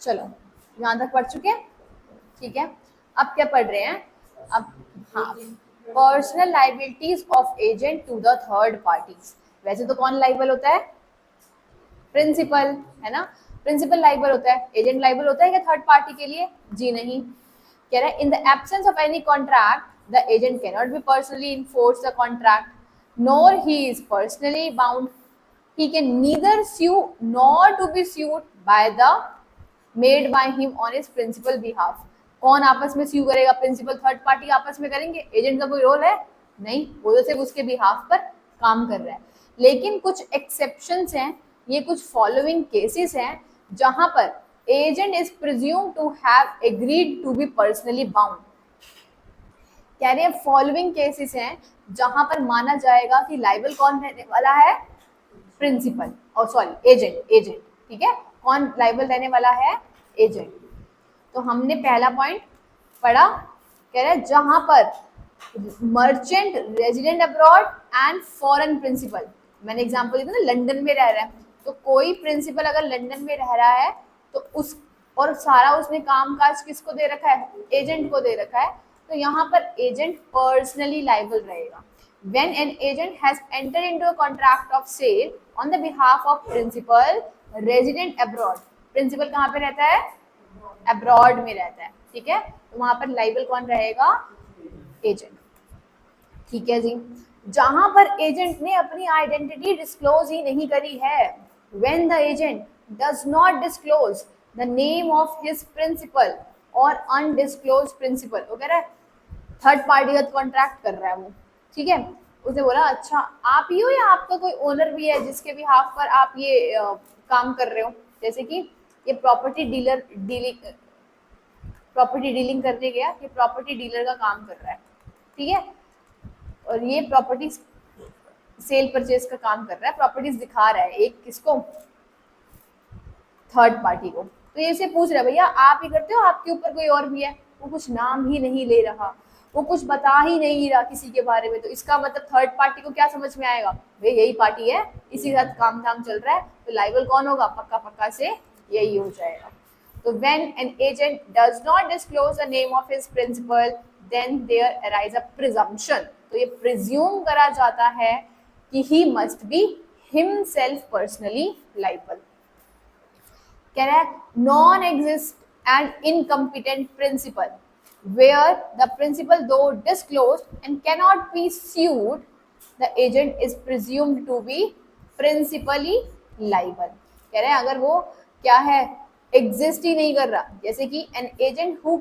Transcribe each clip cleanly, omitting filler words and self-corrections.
चलो यहाँ तक पढ़ चुके हैं, ठीक है। अब क्या पढ़ रहे हैं, अब हाँ, personal liabilities of agent to the third parties. वैसे तो कौन लाइबल होता है, प्रिंसिपल, है ना। प्रिंसिपल लाइबल होता है, एजेंट लाइबल होता है क्या थर्ड पार्टी के लिए, जी नहीं। कह रहा है in the absence of any contract the agent can not be personally enforce the contract nor he is personally bound, he can neither sue nor to be sued by the made by him on his principal behalf। कौन आपस में स्यू करेगा, principal third party आपस में करेंगे, agent का कोई role है नहीं, वो तो सिर्फ उसके बिहाफ पर काम कर रहा है। लेकिन कुछ एक्सेप्शंस हैं, ये कुछ फॉलोइंग केसेस हैं जहां पर agent is presume to have agreed to be personally bound. कह रहे हैं फॉलोइंग केसेस हैं जहां पर माना जाएगा कि लाइबल कौन रहने वाला है, प्रिंसिपल, और सॉरी एजेंट, ठीक है। कौन लाइबल रहने वाला है, एजेंट। तो हमने पहला पॉइंट पढ़ा, कह रहे हैं जहां पर merchant resident abroad and foreign principal, मैंने एग्जांपल दिया था ना, लंदन में रह रहा है, तो कोई प्रिंसिपल अगर लंदन में रह रहा है तो उस और सारा उसने कामकाज किसको दे रखा है, एजेंट को दे रखा है, तो यहाँ पर एजेंट पर्सनली लाइबल रहेगा। When an agent has entered into a contract of sale on the behalf of principal resident abroad, principal कहाँ पे रहता है, अब्रॉड में रहता है, ठीक है, तो वहां पर लाइबल कौन रहेगा, एजेंट, ठीक है जी। जहां पर एजेंट ने अपनी आइडेंटिटी डिस्क्लोज ही नहीं करी है, when the agent does not disclose the name of his principal or undisclosed principal, वो कह रहा है थर्ड पार्टी का कॉन्ट्रैक्ट कर रहा है वो, ठीक है। उसने बोला अच्छा आप ही हो या आपका कोई ओनर भी है जिसके भी हाफ पर आप ये काम कर रहे हो, जैसे कि ये प्रॉपर्टी डीलिंग करने गया, ये प्रॉपर्टी डीलर का काम कर रहा है, ठीक है, और ये प्रॉपर्टी सेल परचेज का काम कर रहा है, प्रॉपर्टीज दिखा रहा है एक किसको, थर्ड पार्टी को। तो ये से पूछ रहा है भैया आप ही करते हो, आपके ऊपर कोई और भी है, वो कुछ नाम ही नहीं ले रहा, वो कुछ बता ही नहीं रहा किसी के बारे में, तो इसका मतलब थर्ड पार्टी को क्या समझ में आएगा, भाई यही पार्टी है, इसी के साथ काम धाम चल रहा है, तो लाइबल कौन होगा, पक्का पक्का से यही हो जाएगा। तो when an agent does not disclose the name of his principal then there arise a presumption, तो ये presume करा जाता है कि he must be himself personally liable। कह रहा है non exist and incompetent principal where the principal though disclosed and cannot be sued the agent is presumed to be principally liable। कह रहे हैं अगर वो क्या है, एग्जिस्ट ही नहीं कर रहा, जैसे कि an agent who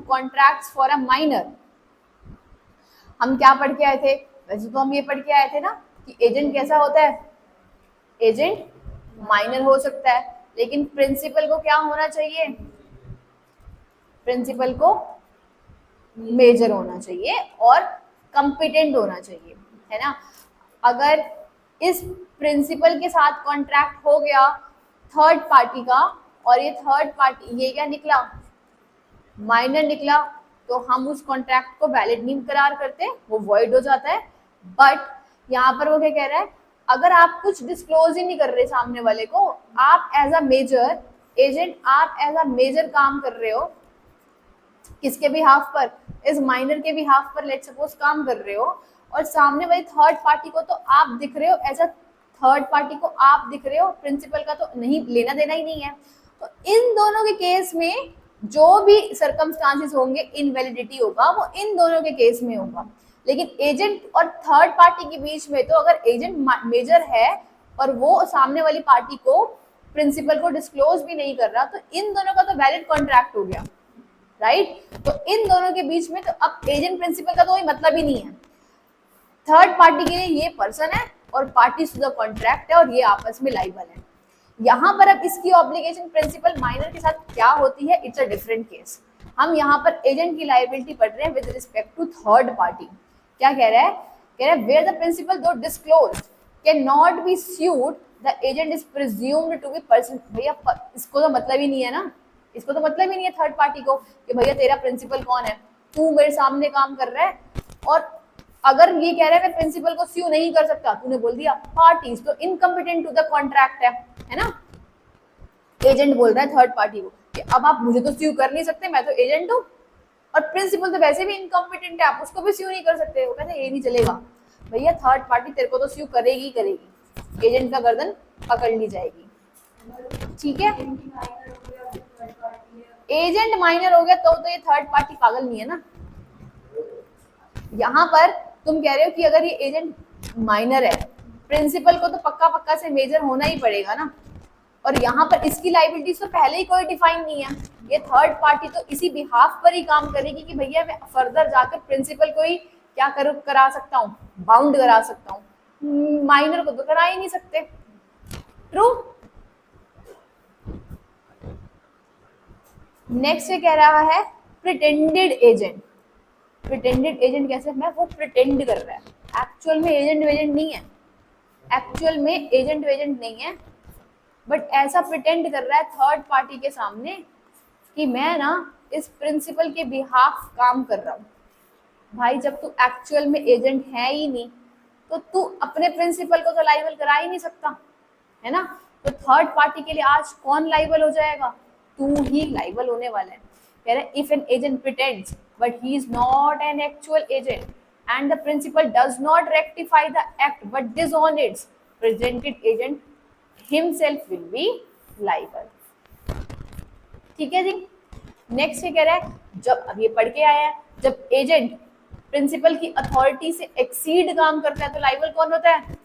contracts for a minor, हम क्या पढ़ के आए थे, वैसे तो हम ये पढ़ के आए थे ना कि एजेंट कैसा होता है, एजेंट माइनर हो सकता है, लेकिन प्रिंसिपल को क्या होना चाहिए, प्रिंसिपल को मेजर होना चाहिए और कंपिटेंट होना चाहिए, है ना। अगर इस प्रिंसिपल के साथ कॉन्ट्रैक्ट हो गया थर्ड पार्टी का और ये थर्ड पार्टी ये क्या निकला, माइनर निकला, तो हम उस कॉन्ट्रैक्ट को वैलिड नहीं करार करते, वो वॉइड हो जाता है। बट यहाँ पर वो क्या कह रहा है, अगर आप कुछ डिस्क्लोज ही नहीं कर रहे सामने वाले को, आप एज अ मेजर एजेंट, आप एज अ मेजर काम कर रहे हो, किसके भी हाफ पर, इस माइनर के भी हाफ पर लेट सपोज काम कर रहे हो, और सामने वाली थर्ड पार्टी को तो आप दिख रहे हो, एज अ थर्ड पार्टी को आप दिख रहे हो, प्रिंसिपल का तो नहीं लेना देना ही नहीं है। तो इन दोनों के केस में जो भी सर्कमस्टांसेस होंगे, इनवैलिडिटी होगा वो इन दोनों के केस में होगा। लेकिन एजेंट और थर्ड पार्टी के बीच में तो अगर एजेंट मेजर है और वो सामने वाली पार्टी को, प्रिंसिपल को डिस्क्लोज भी नहीं कर रहा, तो इन दोनों का तो वैलिड कॉन्ट्रैक्ट हो गया, राइट। तो इन दोनों के बीच में तो अब एजेंट प्रिंसिपल का तो कोई मतलब ही नहीं है, थर्ड पार्टी के लिए ये पर्सन है और पार्टी टू द कॉन्ट्रैक्ट है और ये आपस में लाइबल है। यहाँ पर अब इसकी ऑब्लिगेशन प्रिंसिपल माइनर के साथ क्या होती है, इट्स अ डिफरेंट केस। हम यहाँ पर एजेंट की लाइबिलिटी पढ़ रहे हैं with respect to third party. क्या कह रहा है, कह रहा है where the principal though disclose can not be sued the agent is presumed to be person. भैया इसको तो मतलब ही नहीं है ना, इसको तो मतलब ही नहीं है थर्ड पार्टी को कि भैया तेरा प्रिंसिपल कौन है, तू मेरे सामने काम कर रहा है, और अगर ये कह रहा है मैं प्रिंसिपल को स्यू नहीं कर सकता, तूने बोल दिया पार्टीज तो इनकम्पिटेंट टू द कॉन्ट्रैक्ट है ना। एजेंट बोल रहा है थर्ड पार्टी को कि अब आप मुझे तो स्यू कर नहीं सकते, मैं तो एजेंट हूँ, और प्रिंसिपल तो वैसे भी इनकॉम्पिटेंट है, आप उसको भी स्यू नहीं कर सकते। वो कहते ये नहीं चलेगा भैया, थर्ड पार्टी तेरे को तो स्यू करेगी ही करेगी, एजेंट का गर्दन पकड़ ली जाएगी। ठीक है, एजेंट माइनर हो गया तो ये थर्ड पार्टी पागल नहीं है ना। यहाँ पर तुम कह रहे हो कि अगर ये एजेंट माइनर है, प्रिंसिपल को तो पक्का पक्का से मेजर होना ही पड़ेगा ना, और यहाँ पर इसकी लाइबिलिटीज तो पहले ही कोई डिफाइन नहीं है, ये थर्ड पार्टी तो इसी बिहाफ पर ही काम करेगी कि भैया मैं फर्दर जाकर प्रिंसिपल को ही क्या करा सकता हूँ, बाउंड करा सकता हूँ, माइनर को तो करा ही नहीं सकते। ट्रू। नेक्स्ट ये कह रहा है प्रिटेंडेड एजेंट। प्रिटेंडेड एजेंट कैसे, मैं वो प्रिटेंड कर रहा है, एक्चुअल में एजेंट वेजेंट नहीं है, एक्चुअल में एजेंट वेजेंट नहीं है, बट ऐसा प्रिटेंड कर रहा है थर्ड पार्टी के सामने कि मैं ना इस प्रिंसिपल के बिहाफ काम कर रहा हूँ। भाई जब तू एक्चुअल में एजेंट है ही नहीं तो तू अपने प्रिंसिपल को तो लाइबल करा ही नहीं सकता, है ना। तो थर्ड पार्टी के लिए आज कौन लाइबल हो जाएगा, तू ही लाइबल होने वाला है। कह रहे if an agent pretends but he is not an actual agent and the principal does not rectify the act but dishonors presented agent, himself will be liable। ठीक है जी। नेक्स्ट ये कह रहा है, जब अब ये पढ़ के आया है, जब एजेंट प्रिंसिपल की अथॉरिटी से एक्सीड काम करता है तो लाइबल कौन होता है,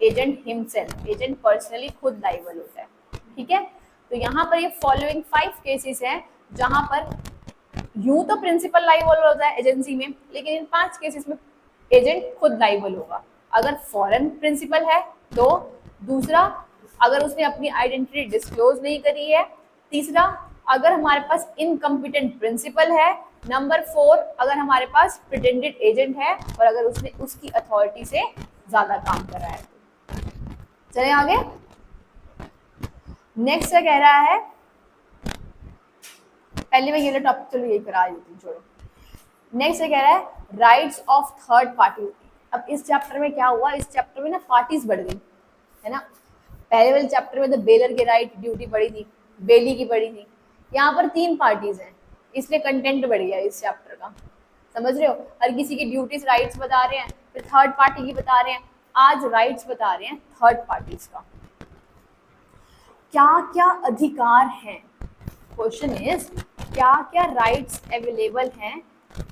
एजेंट हिमसेल्फ, एजेंट पर्सनली खुद लाइबल होता है। ठीक है, तो यहाँ पर ये फॉलोइंग 5 केसेस हैं जहां पर यूं तो प्रिंसिपल लाइबल होता है एजेंसी में, लेकिन इन 5 केसेस में एजेंट खुद लाइबल होगा। अगर फॉरेन प्रिंसिपल है तो, दूसरा अगर उसने अपनी आइडेंटिटी डिस्क्लोज नहीं करी है, तीसरा अगर हमारे पास इनकम्पिटेंट प्रिंसिपल है, नंबर 4 अगर हमारे पास प्रिटेंडेड एजेंट है और अगर उसने उसकी अथॉरिटी से ज्यादा काम करा है। चले आगे। नेक्स्ट कह रहा है, पहले मैं ये टॉपिक चलो यही करा देती हूँ, छोड़ो। नेक्स्ट कह रहा है राइट्स ऑफ थर्ड पार्टी। अब इस चैप्टर में क्या हुआ, इस चैप्टर में ना पार्टीज बढ़ गई, है ना। पहले वाले चैप्टर में तो बेलर के राइट ड्यूटी पड़ी थी, बेली की पड़ी थी, यहाँ पर 3 पार्टीज हैं, इसलिए कंटेंट बढ़ गया इस चैप्टर का। समझ रहे हो, हर किसी की ड्यूटीज राइट्स बता रहे हैं, फिर थर्ड पार्टी की बता रहे हैं, आज राइट्स बता रहे हैं थर्ड पार्टीज का। क्या क्या अधिकार हैं, क्वेश्चन इज क्या क्या राइट्स अवेलेबल हैं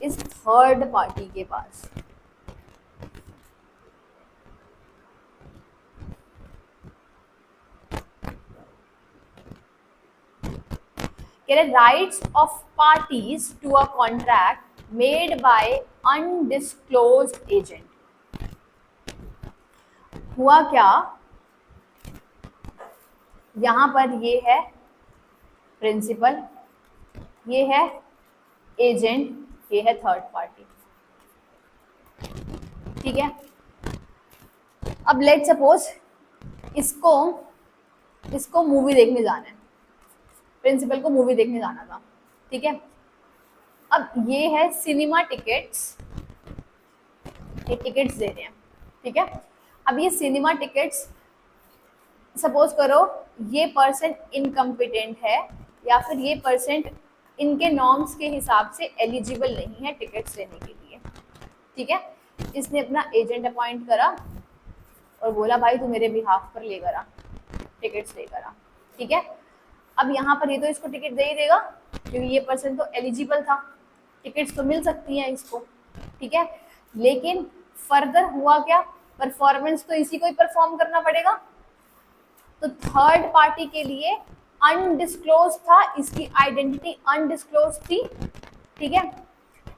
इस थर्ड पार्टी के पास। कह रहे rights of parties to a contract made by undisclosed agent. हुआ क्या, यहां पर ये है प्रिंसिपल, ये है एजेंट, ये है थर्ड पार्टी। ठीक है, अब लेट सपोज इसको मूवी देखने जाना है, प्रिंसिपल को मूवी देखने जाना था। ठीक है, अब ये है सिनेमा टिकट्स, ये टिकट्स दे रहे हैं। ठीक है, अब ये सिनेमा टिकट्स सपोज करो ये पर्सन इनकम्पिटेंट है या फिर ये पर्सन इनके नॉर्म्स के हिसाब से एलिजिबल नहीं है टिकट्स लेने के लिए। ठीक है, इसने अपना एजेंट अपॉइंट करा और बोला भाई तू मेरे बिहाफ पर लेकर आ, टिकट्स लेकर आ। ठीक है, अब यहाँ पर ये तो इसको टिकट दे ही देगा क्योंकि ये पर्सन तो एलिजिबल था, टिकट्स तो मिल सकती हैं इसको। ठीक है, लेकिन फर्दर हुआ क्या, परफॉर्मेंस तो इसी को ही परफॉर्म करना पड़ेगा। तो थर्ड पार्टी के लिए अनडिस्क्लोज था, इसकी आइडेंटिटी अनडिस्क्लोज थी। ठीक है,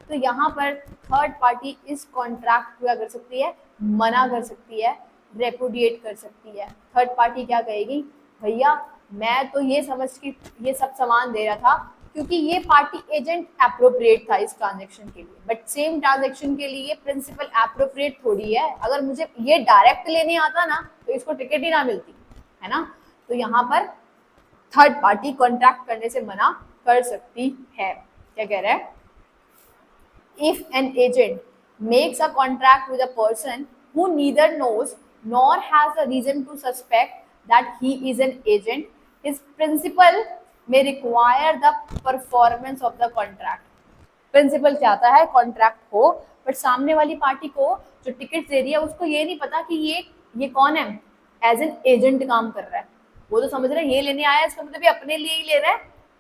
तो यहाँ पर थर्ड पार्टी इस कॉन्ट्रैक्ट को क्या कर सकती है, मना कर सकती है, रेपुडिएट कर सकती है। थर्ड पार्टी क्या कहेगी, भैया मैं तो ये समझ के ये सब सामान दे रहा था क्योंकि ये पार्टी एजेंट एप्रोप्रिएट था इस ट्रांजेक्शन के लिए, बट सेम ट्रांजेक्शन के लिए प्रिंसिपल एप्रोप्रिएट थोड़ी है। अगर मुझे ये डायरेक्ट लेने आता ना तो इसको टिकट ही ना मिलती, है ना। तो यहाँ पर थर्ड पार्टी कॉन्ट्रैक्ट करने से मना कर सकती है। क्या कह रहा है, if an agent makes a contract with a person who neither knows nor has a reason to suspect that he is an agent, इस प्रिंसिपल में require the performance of the contract. Principal चाहता है contract हो, but सामने वाली party को जो ticket दे रही है उसको ये नहीं पता कि ये कौन है, एज एन एजेंट काम कर रहा है। वो तो समझ रहा है ये लेने आया है, इसका मतलब ये अपने लिए ही ले रहा है,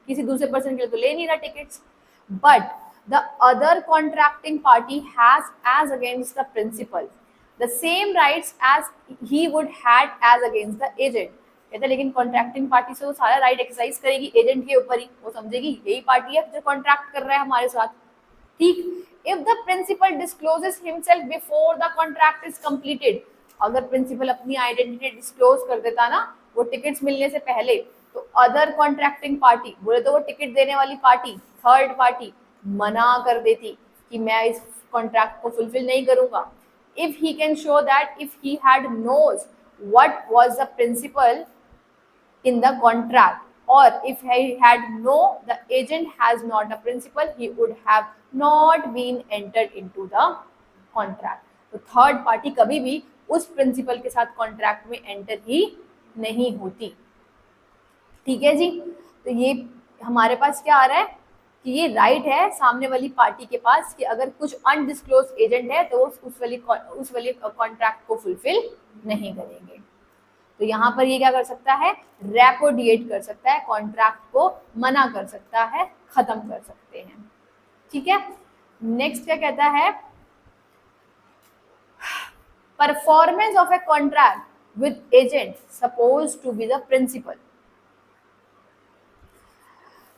किसी दूसरे पर्सन के लिए तो ले नहीं रहा tickets. But the other contracting party has as against the principal the same rights as he would had as against the agent. कहते हैं लेकिन कॉन्ट्रैक्टिंग पार्टी से वो सारा राइट एक्सरसाइज करेगी एजेंट के ऊपर ही, वो समझेगी यही पार्टी है जो कॉन्ट्रैक्ट कर रहा है हमारे साथ। ठीक, if the principal discloses himself before the contract is completed, अगर प्रिंसिपल अपनी आइडेंटिटी डिस्क्लोज कर देता ना वो टिकट्स मिलने से पहले, तो अदर कॉन्ट्रैक्टिंग पार्टी, बोले तो वो टिकट देने वाली पार्टी, थर्ड पार्टी मना कर देती कि मैं इस कॉन्ट्रैक्ट को फुलफिल नहीं करूंगा। If he can show that if he had knows what was the principal in the contract, or if he had the agent has not a principal, he would have not been entered into the contract। तो third party कभी भी उस principal के साथ contract में enter ही नहीं होती। ठीक है जी, तो ये हमारे पास क्या आ रहा है कि ये राइट है सामने वाली पार्टी के पास कि अगर कुछ अनडिस्क्लोज एजेंट है तो उस वाली कॉन्ट्रैक्ट को फुलफिल नहीं करेंगे। तो यहाँ पर ये क्या कर सकता है, रेपोडिएट कर सकता है, कॉन्ट्रैक्ट को मना कर सकता है, खत्म कर सकते हैं। ठीक है, नेक्स्ट क्या कहता है, performance of a contract with agent suppose to be the principal.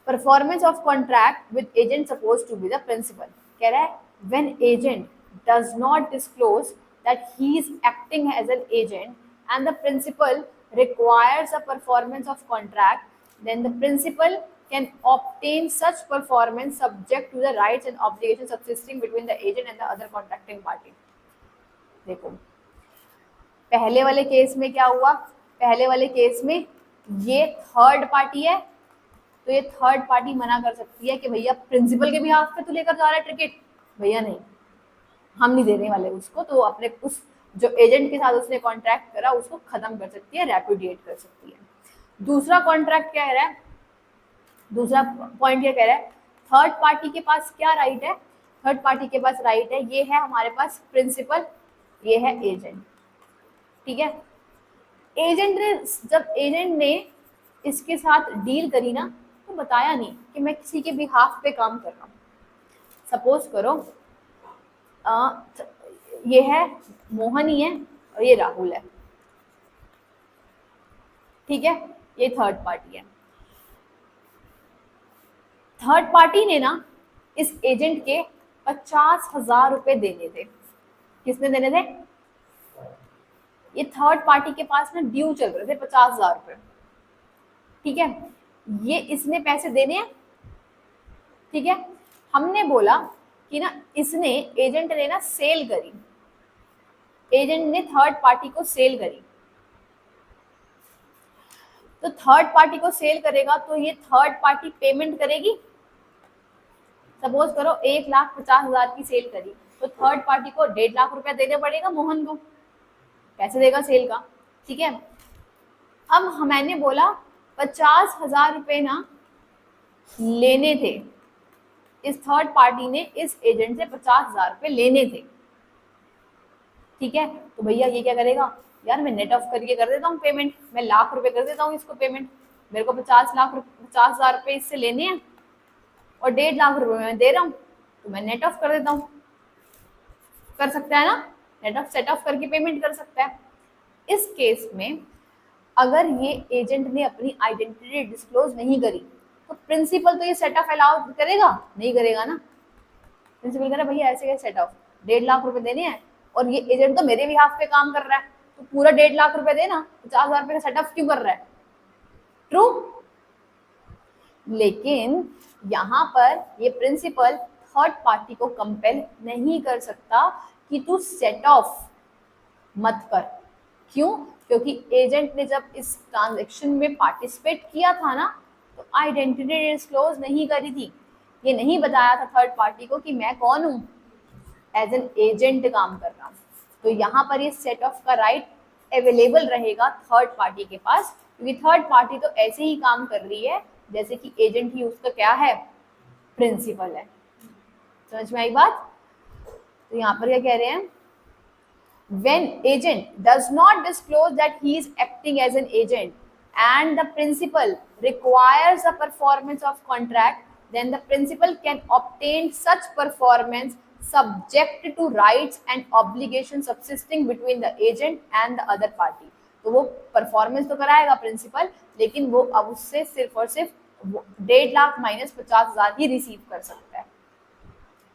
Performance of contract with agent suppose to be the principal कह रहा है when agent does not disclose that he is acting as an agent and the principal requires a performance of contract, then the principal can obtain such performance subject to the rights and obligations subsisting between the agent and the other contracting party। देखो पहले वाले case में क्या हुआ, पहले वाले case में ये थर्ड पार्टी है, तो ये थर्ड पार्टी मना कर सकती है कि भैया प्रिंसिपल के बिहाफ पे तू लेकर जा रहा है टिकट, भैया नहीं हम नहीं देने वाले उसको, तो अपने उस जो एजेंट के साथ उसने कॉन्ट्रैक्ट करा उसको खत्म कर सकती है, रेपुडिएट कर सकती है। दूसरा कॉन्ट्रैक्ट क्या कह रहा है, दूसरा पॉइंट क्या कह रहा है, थर्ड पार्टी के पास क्या राइट है, थर्ड पार्टी के पास राइट है, ये है हमारे पास प्रिंसिपल, ये है एजेंट। ठीक है, एजेंट ने जब एजेंट ने इसके साथ डील करी ना तो बताया नहीं कि मैं किसी के बिहाफ पे काम कर रहा हूँ। सपोज करो ये है मोहन ही है और ये राहुल है। ठीक है, ये थर्ड पार्टी है। थर्ड पार्टी ने ना इस एजेंट के 50,000 रुपए देने थे। किसने देने थे, ये थर्ड पार्टी के पास ना ड्यू चल रहे थे 50,000 रुपए। ठीक है, ये इसने पैसे देने हैं। ठीक है, हमने बोला कि ना इसने एजेंट ने ना सेल करी, एजेंट ने थर्ड पार्टी को सेल करी, तो थर्ड पार्टी को सेल करेगा तो ये थर्ड पार्टी पेमेंट करेगी। सपोज करो 1,50,000 की सेल करी तो थर्ड पार्टी को 1.5 लाख रुपया देना पड़ेगा मोहन को, पैसे देगा सेल का। ठीक है, अब मैंने बोला 50,000 रुपये ना लेने थे, इस थर्ड पार्टी ने इस एजेंट से 50,000 रुपये लेने थे। ठीक है, तो भैया ये क्या करेगा, यार मैं नेट ऑफ करके कर देता हूँ पेमेंट, मैं 1 लाख रुपए कर देता हूँ इसको पेमेंट, मेरे को 50,000 रुपये इससे लेने हैं और 1.5 लाख रुपए मैं दे रहा हूँ, तो मैं नेट ऑफ कर देता हूँ। कर सकता है ना, नेट ऑफ सेट ऑफ करके पेमेंट कर सकता है। इस केस में अगर ये एजेंट ने अपनी आइडेंटिटी डिस्क्लोज नहीं करी तो प्रिंसिपल तो ये सेट ऑफ अलाउ करेगा, नहीं करेगा ना। प्रिंसिपल कह रहा है भैया ऐसे कैसे सेट ऑफ, 1.5 लाख रुपए देने हैं और ये एजेंट तो मेरे बिहाफ पे काम कर रहा है, तो पूरा 1.5 लाख रुपए देना, 50,000 रुपए का सेट ऑफ क्यों कर रहा है। ट्रू, लेकिन यहाँ पर ये प्रिंसिपल थर्ड पार्टी को कंपेल नहीं कर सकता कि तू सेट ऑफ मत कर। क्यों, क्योंकि एजेंट ने जब इस ट्रांजैक्शन में पार्टिसिपेट किया था ना तो आइडेंटिटी डिस्क्लोज नहीं करी थी, ये नहीं बताया था थर्ड पार्टी को कि मैं कौन हूँ, एज एन एजेंट काम कर रहा हूँ। तो यहाँ पर ये सेट ऑफ का राइट अवेलेबल रहेगा थर्ड पार्टी के पास, क्योंकि थर्ड पार्टी तो ऐसे ही काम कर रही है जैसे कि एजेंट ही उसका क्या है, प्रिंसिपल है। समझ में आई बात? तो यहाँ पर क्या कह रहे हैं, when agent does not disclose that he is acting as an agent and the principal requires the performance of contract, then the principal can obtain such performance subject to rights and obligations subsisting between the agent and the other party. तो वो performance तो कराएगा principal, लेकिन वो अब उससे सिर्फ और सिर्फ 1.5 लाख माइनस 50,000 ही रिसीव कर सकता है।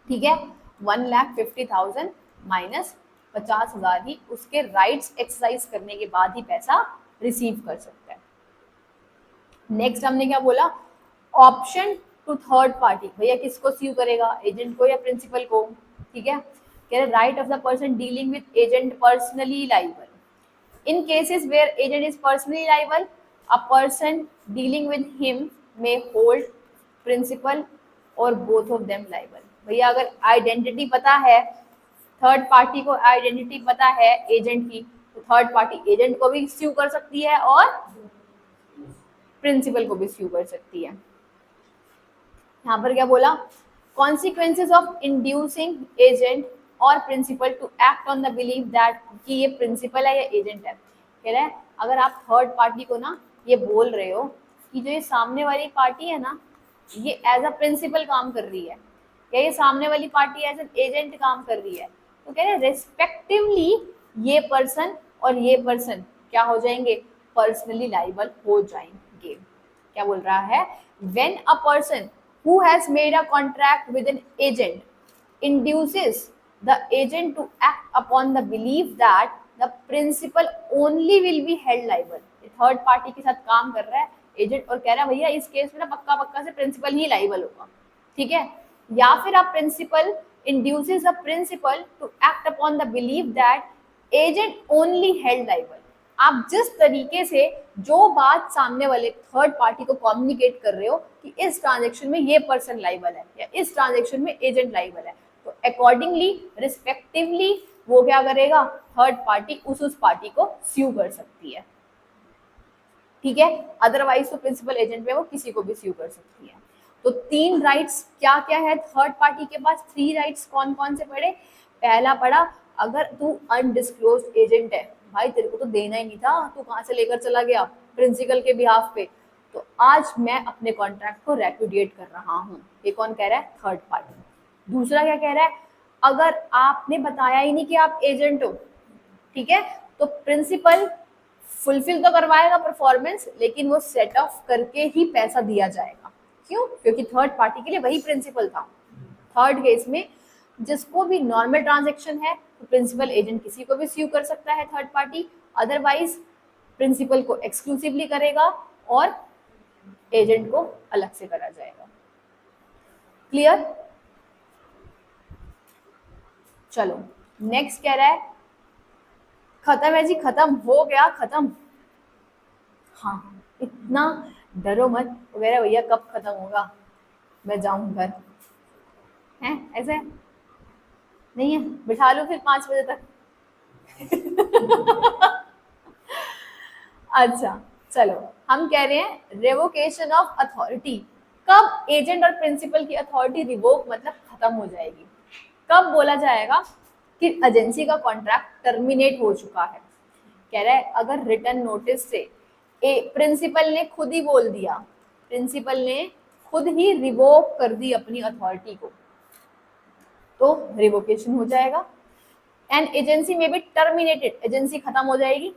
ठीक है, 1,50,000 माइनस 50,000 ही उसके राइट्स एक्सरसाइज करने के बाद ही पैसा रिसीव कर सकता है। नेक्स्ट हमने क्या बोला, ऑप्शन टू थर्ड पार्टी, भैया किसको स्यू करेगा, एजेंट को या प्रिंसिपल को। ठीक है, कह रहे right of the person dealing with agent personally liable. In cases where agent is personally liable, a person dealing with him may hold principal और बोथ ऑफ देम लाइबल। भैया अगर आइडेंटिटी पता है, थर्ड पार्टी को identity पता है agent की, तो थर्ड पार्टी एजेंट को भी स्यू कर सकती है और प्रिंसिपल को भी स्यू कर सकती है। यहाँ पर क्या बोला, कॉन्सिक्वेंसेज ऑफ इंड्यूसिंग एजेंट और principal to act on the believe that कि ये प्रिंसिपल है या एजेंट है। कह रहा है अगर आप थर्ड पार्टी को ना ये बोल रहे हो कि जो ये सामने वाली पार्टी है ना, ये एज अ प्रिंसिपल काम कर रही है, या ये सामने वाली पार्टी एज एन एजेंट काम कर रही है, तो कह रहे रेस्पेक्टिवली ये पर्सन और ये पर्सन क्या हो जाएंगे, पर्सनली लाइबल हो जाएंगे। क्या बोल रहा है, when a person who has made a contract with an agent induces the agent to act upon the belief that the principal only will be held liable। Third party के साथ काम कर रहा है एजेंट और कह रहा है भैया इस केस में ना पक्का पक्का से प्रिंसिपल ही लाइबल होगा। ठीक है, या फिर आप principal induces the principal to act upon the belief that agent only held liable। आप जिस तरीके से जो बात सामने वाले थर्ड पार्टी को कम्युनिकेट कर रहे हो कि इस ट्रांजेक्शन में ये पर्सन लाइबल है या इस ट्रांजेक्शन में एजेंट लाइबल है, तो अकॉर्डिंगली रिस्पेक्टिवली वो क्या करेगा, थर्ड पार्टी उस पार्टी को स्यू कर सकती है। ठीक है, अदरवाइज तो प्रिंसिपल एजेंट में वो किसी को भी स्यू कर सकती है। तो 3 राइट्स क्या क्या है थर्ड पार्टी के पास, 3 राइट्स कौन कौन से पढ़े। पहला पढ़ा, अगर तू अनडिस्क्लोज्ड एजेंट है, भाई तेरे को तो देना ही नहीं था, तू कहाँ से लेकर चला गया प्रिंसिपल के बिहाफ पे, तो आज मैं अपने कॉन्ट्रैक्ट को रेपुडिएट कर रहा हूँ। ये कौन कह रहा है, थर्ड पार्टी। दूसरा क्या कह रहा है, अगर आपने बताया ही नहीं कि आप एजेंट हो, ठीक है, तो प्रिंसिपल फुलफिल तो करवाएगा परफॉर्मेंस, लेकिन वो सेट ऑफ करके ही पैसा दिया जाएगा। क्यों, क्योंकि थर्ड पार्टी के लिए वही प्रिंसिपल था। थर्ड केस में जिसको भी नॉर्मल ट्रांजैक्शन है तो प्रिंसिपल एजेंट किसी को भी स्यू कर सकता है थर्ड पार्टी, अदरवाइज प्रिंसिपल को एक्सक्लूसिवली करेगा और एजेंट को अलग से करा जाएगा। क्लियर, चलो नेक्स्ट कह रहा है, खत्म है जी, खत्म हो गया, खत्म। हाँ, इतना डरो मत वगैरह, भैया कब खत्म होगा, मैं जाऊं घर, हैं ऐसे नहीं है, बिठा लो फिर 5 बजे तक। अच्छा चलो, हम कह रहे हैं रेवोकेशन ऑफ अथॉरिटी। कब एजेंट और प्रिंसिपल की अथॉरिटी रिवोक मतलब खत्म हो जाएगी, कब बोला जाएगा कि एजेंसी का कॉन्ट्रैक्ट टर्मिनेट हो चुका है। कह रहा है अगर रिटर्न नोटिस से प्रिंसिपल ने खुद ही बोल दिया, प्रिंसिपल ने खुद ही रिवोक कर दी अपनी अथॉरिटी को, तो रिवोकेशन हो जाएगा। एंड एजेंसी में भी टर्मिनेटेड, एजेंसी खत्म हो जाएगी।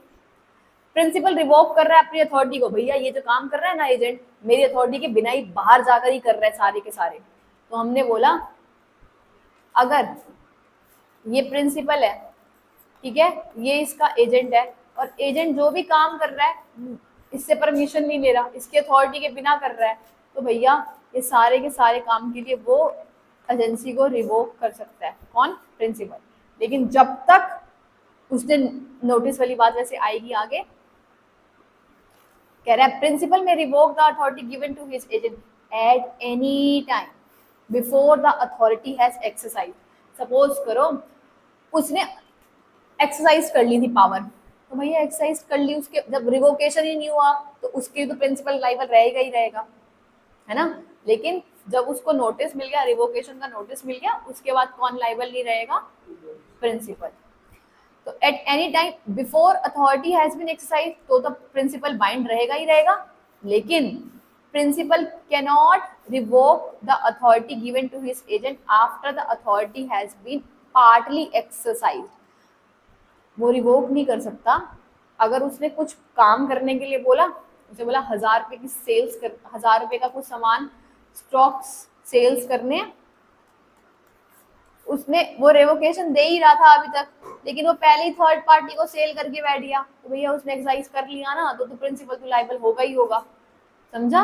प्रिंसिपल रिवोक कर रहा है अपनी अथॉरिटी को, भैया ये जो काम कर रहा है ना एजेंट, मेरी अथॉरिटी के बिना ही बाहर जाकर ही कर रहा है सारे के सारे। तो हमने बोला अगर ये प्रिंसिपल है, ठीक है, ये इसका एजेंट है, और एजेंट जो भी काम कर रहा है इससे परमिशन नहीं ले रहा, इसकी अथॉरिटी के बिना कर रहा है, तो भैया ये सारे के सारे काम के लिए वो एजेंसी को रिवोक कर सकता है, कौन, प्रिंसिपल। लेकिन जब तक उसने नोटिस वाली बात वैसे आएगी आगे, कह रहा है प्रिंसिपल में revoke the authority given to his agent at any time before the authority has exercise. Suppose करो उसने एक्सरसाइज कर ली थी पावर, तो भैया एक्सरसाइज कर ली, उसके जब रिवोकेशन ही नहीं हुआ तो उसके तो प्रिंसिपल लाइबल रहेगा ही रहेगा, है ना। लेकिन जब उसको नोटिस मिल गया, रिवोकेशन का नोटिस मिल गया, उसके बाद कौन लाइबल नहीं रहेगा? प्रिंसिपल। तो at any time before authority has been exercise तो द प्रिंसिपल बाइंड रहेगा ही रहेगा, लेकिन principal cannot revoke the authority given to his agent after the authority has been partly exercise. वो रिवोक नहीं कर सकता अगर उसने कुछ काम करने के लिए बोला, उसे बोला 1000 रुपए की सेल्स कर, 1000 रुपए का कुछ सामान स्टॉक्स सेल्स करने, उसने वो रेवोकेशन दे ही रहा था अभी तक, लेकिन वो पहले ही थर्ड पार्टी को सेल करके बैठ गया, तो भैया उसने एक्सरसाइज कर लिया ना, तो प्रिंसिपल तो लाइबल होगा ही होगा। समझा?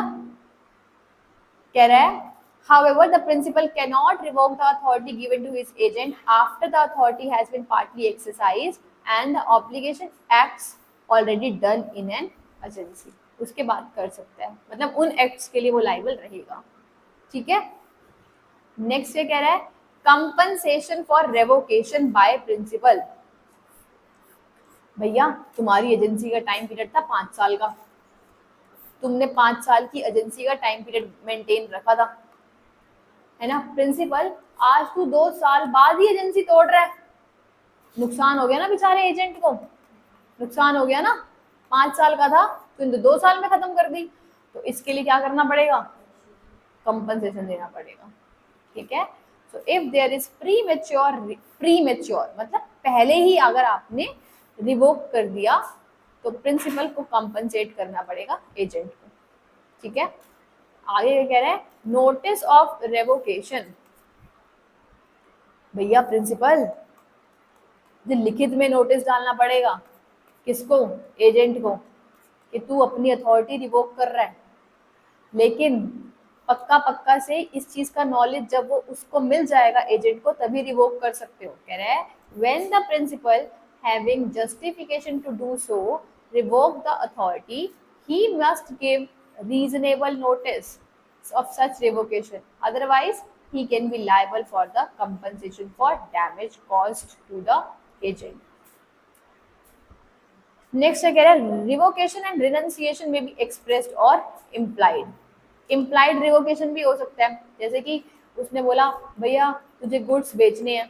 कह रहा है however the principal cannot revoke the authority given to his agent after the authority has been partly exercised and the obligation acts already done in an agency। उसके बाद कर सकता है, मतलब उन एक्ट्स के लिए वो लाइबल रहेगा। ठीक है। नेक्स्ट ये कह रहा है compensation for revocation by principal. भैया तुम्हारी एजेंसी का टाइम पीरियड था 5 साल का, तुमने 5 साल की एजेंसी का टाइम पीरियड मेंटेन रखा था, है ना। प्रिंसिपल आज तू 2 साल बाद ही एजेंसी तोड़ रहा है, नुकसान हो गया ना बेचारे एजेंट को, नुकसान हो गया ना। 5 साल का था, तूने 2 साल में खत्म कर दी, तो इसके लिए क्या करना पड़ेगा? कंपनसेशन देना पड़ेगा। ठीक है। So if there is premature मतलब पहले ही अगर आपने रिवोक कर दिया तो प्रिंसिपल को कंपनसेट करना पड़ेगा एजेंट को। ठीक है। आगे क्या कह रहे हैं? Notice of revocation. भैया प्रिंसिपल लिखित में नोटिस डालना पड़ेगा, किसको? एजेंट को, कि तू अपनी अथॉरिटी रिवोक कर रहा है। लेकिन पक्का पक्का से इस चीज का नॉलेज जब वो उसको मिल जाएगा एजेंट को, तभी रिवोक कर सकते हो। कह रहा है when the principal having justification to do so revoke the authority he must give reasonable notice of such revocation, otherwise he can be liable for the compensation for damage caused to the agent। Next कह रहा है revocation and renunciation में be expressed और implied. Implied revocation भी हो सकता है, जैसे कि उसने बोला भैया तुझे गुड्स बेचने हैं,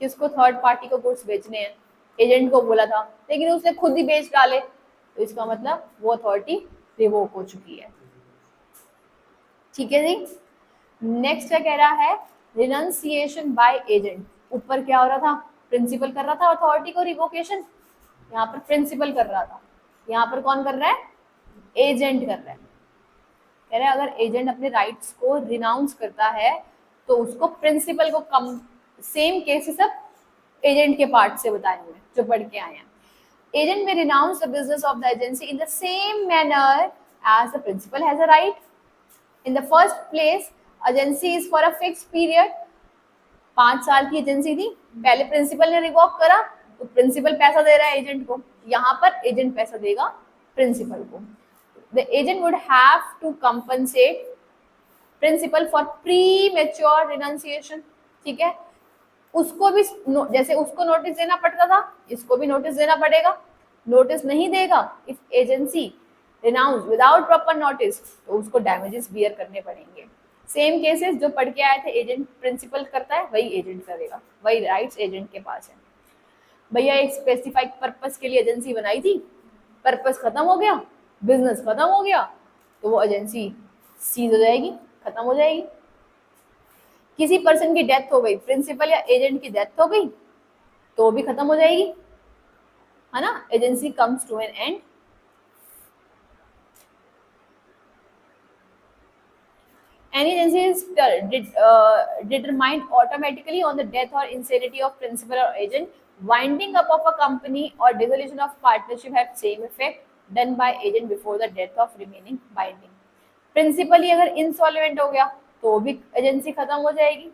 किसको? थर्ड पार्टी को गुड्स बेचने हैं, एजेंट को बोला था, लेकिन उसने खुद ही बेच डाले, तो इसका मतलब वो अथॉरिटी रिवोक हो चुकी है। ठीक है जी। नेक्स्ट क्या कह रहा है? Renunciation by agent. ऊपर क्या हो रहा था? प्रिंसिपल कर रहा था अथॉरिटी को रिवोकेशन, यहाँ पर प्रिंसिपल कर रहा था, यहाँ पर कौन कर रहा है? एजेंट कर रहा है। कह रहा है अगर एजेंट अपने राइट्स को रिनाउंस करता है तो उसको प्रिंसिपल को कम, सेम केसेस सब एजेंट के पार्ट से बताए हुए जो पढ़ के आए हैं। एजेंट में renounce the business of the agency in the same manner as the principal has a right. In the first place agency is for a fix period. 5 साल की एजेंसी थी, पहले प्रिंसिपल ने रिवॉक करा तो प्रिंसिपल पैसा दे रहा है एजेंट को, यहाँ पर एजेंट पैसा देगा प्रिंसिपल को। The agent would have to compensate principal for premature renunciation. ठीक है। उसको भी जैसे उसको नोटिस देना पड़ता था, इसको भी नोटिस देना पड़ेगा। नोटिस नहीं देगा, if agency renounce without proper notice, तो उसको डैमेजेस बियर करने पड़ेंगे। सेम केसेस जो पढ़ के आए थे, एजेंट प्रिंसिपल करता है वही एजेंट करेगा, वही राइट्स एजेंट के पास है। भैया एक स्पेसिफाइड पर्पस के लिए एजेंसी बनाई थी, पर्पस खत्म हो गया, बिजनेस खत्म हो गया, तो वो एजेंसी सीज हो जाएगी, खत्म हो जाएगी। किसी पर्सन की डेथ हो गई, प्रिंसिपल या एजेंट की डेथ हो गई, तो भी खत्म हो जाएगी, है ना। Agency comes to an end. Any agency is determined automatically on the death or insanity of principal or agent. Winding up of a company or dissolution of partnership have same effect done by agent before the death of remaining binding। Principal ही अगर insolvent हो गया तो भी agency खत्म हो जाएगी।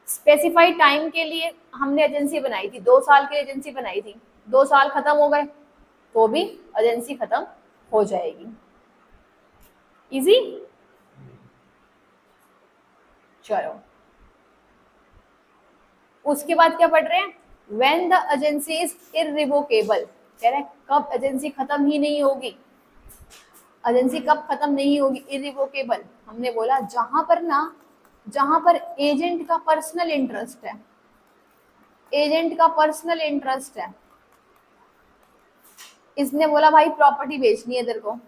Specified time के लिए हमने एजेंसी बनाई थी, 2 साल की एजेंसी बनाई थी, 2 साल खत्म हो गए तो भी एजेंसी खत्म हो जाएगी। इजी। चलो उसके बाद क्या पढ़ रहे हैं? When the agency is irrevocable, कह रहे हैं कब एजेंसी खत्म ही नहीं होगी, एजेंसी कब खत्म नहीं होगी, इररिवोकेबल। हमने बोला जहां पर ना, जहां पर एजेंट का पर्सनल इंटरेस्ट है, एजेंट का पर्सनल इंटरेस्ट है, इसने बोला भाई प्रॉपर्टी बेचनी है तेरे को,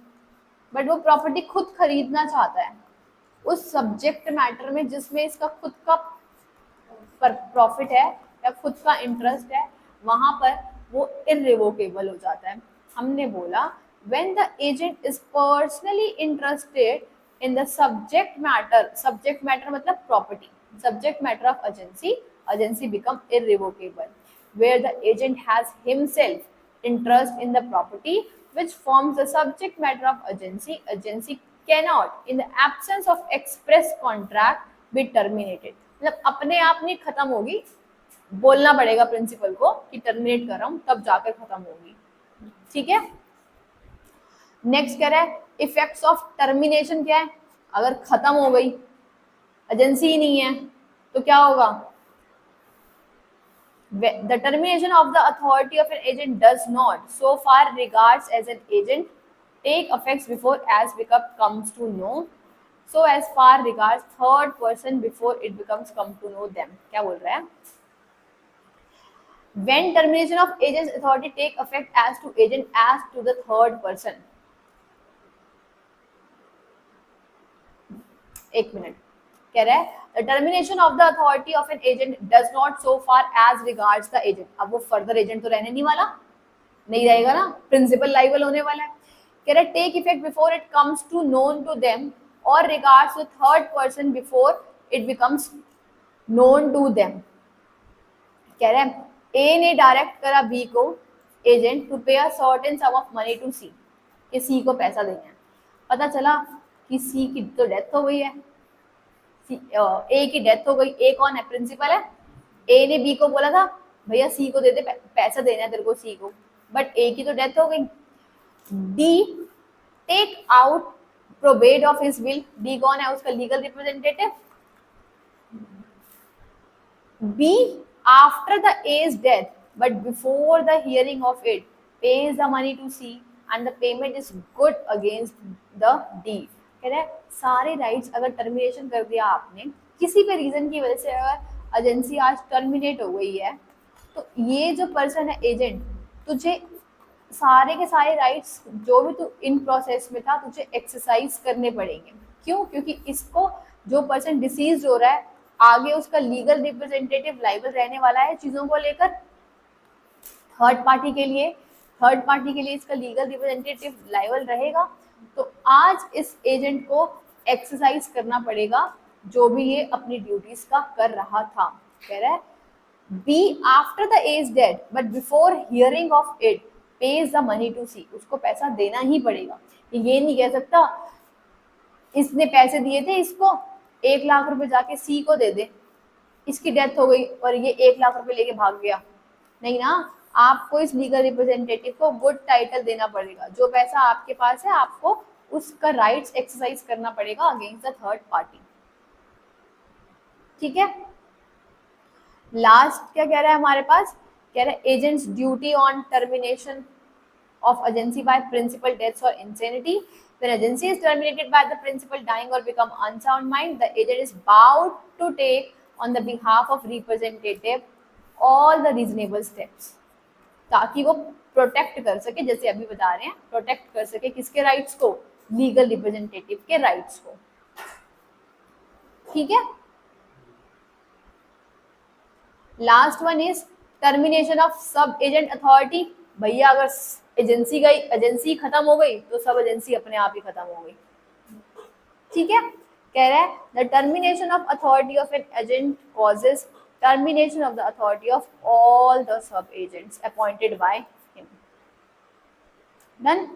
बट वो प्रॉपर्टी खुद खरीदना चाहता है उस सब्जेक्ट मैटर में जिसमें इसका खुद का प्रॉफिट है या खुद का इंटरेस्ट है, वहां पर वो इररिवोकेबल हो जाता है। हमने बोला when the agent is personally interested in the subject matter मतलब property, subject matter of agency, agency become irrevocable. Where the agent has himself interest in the property which forms the subject matter of agency, agency cannot in the absence of express contract be terminated। मतलब अपने आप नहीं खत्म होगी, बोलना पड़ेगा principal को कि टर्मिनेट कर रहा हूं, तब जाकर खत्म होगी। ठीक है, नेक्स्ट कह रहा है इफेक्ट्स ऑफ टर्मिनेशन क्या है, अगर खत्म हो गई, एजेंसी ही नहीं है तो क्या होगा, the termination of the authority of an agent does not so far regards as an agent take effects before as become comes to know, so as far regards third person before it becomes come to know them। क्या बोल रहा है, when termination of agent's authority take effect as to agent as to the third person। एक minute, कह रहा है the termination of the authority of an agent does not so far as regards the agent। अब वो further agent तो रहने नहीं वाला, नहीं रहेगा ना, प्रिंसिपल लाइबल होने वाला है। कह रहा है take effect before it comes to known to them और regards to third person before it becomes known to them. कह रहा है ए ने डायरेक्ट करा बी को agent to pay a certain sum of money to C, कि C को पैसा देना है। पता चला कि सी की तो डेथ हो गई है, ए की डेथ हो गई, ए कौन है, प्रिंसिपल है। ए ने बी को बोला था भैया सी को दे दे, पैसा देना है तेरे को सी को, बट ए की तो डेथ हो गई। D take out probate of his will, D कौन है, उसका legal representative. B after the A's death but before the hearing of it pays the money to C and the payment is good against the D। कह रहे सारे rights अगर termination कर दिया आपने, किसी भी रीजन की वजह से अगर एजेंसी आज टर्मिनेट हो गई है, तो ये जो पर्सन है एजेंट, तुझे सारे के सारे राइट्स जो भी तू इन प्रोसेस में था तुझे एक्सरसाइज करने पड़ेंगे। क्यों, क्योंकि इसको जो पर्सन डिसीज हो रहा है आगे उसका लीगल रिप्रेजेंटेटिव लाइबल रहने वाला है चीजों को लेकर, थर्ड पार्टी के लिए, थर्ड पार्टी के लिए इसका लीगल रिप्रेजेंटेटिव लाइबल रहेगा। तो आज इस एजेंट को एक्सरसाइज करना पड़ेगा जो भी ये अपनी ड्यूटीज का कर रहा था। कह रहा है B after the A's dead but before hearing of it pays the money to C, उसको पैसा देना ही पड़ेगा। ये नहीं कह सकता इसने पैसे दिए थे इसको 1 लाख रुपए जाके सी को दे दे, इसकी डेथ हो गई और ये 1 लाख रुपए लेके भाग गया, नहीं ना, आपको इस लीगल रिप्रेजेंटेटिव को गुड टाइटल देना पड़ेगा, जो पैसा आपके पास है आपको उसका राइट्स एक्सरसाइज करना पड़ेगा अगेंस्ट द थर्ड पार्टी। ठीक है, लास्ट क्या कह रहा है हमारे पास, कह रहा है agents duty on termination of agency by principal deaths or insanity। When agency is terminated by the principal dying or become unsound mind, the agent is bound to take on the behalf of representative all the reasonable steps, ताकि वो protect कर सके, जैसे अभी बता रहे हैं, protect कर सके किसके राइट्स को, लीगल रिप्रेजेंटेटिव के राइट्स को। ठीक है, last one is termination of सब एजेंट अथॉरिटी। भैया अगर एजेंसी गई, एजेंसी खत्म हो गई तो सब एजेंसी अपने आप ही खत्म हो गई। ठीक है, कह रहा है the termination of authority of an agent causes termination of the authority of all the sub agents appointed by him. Done.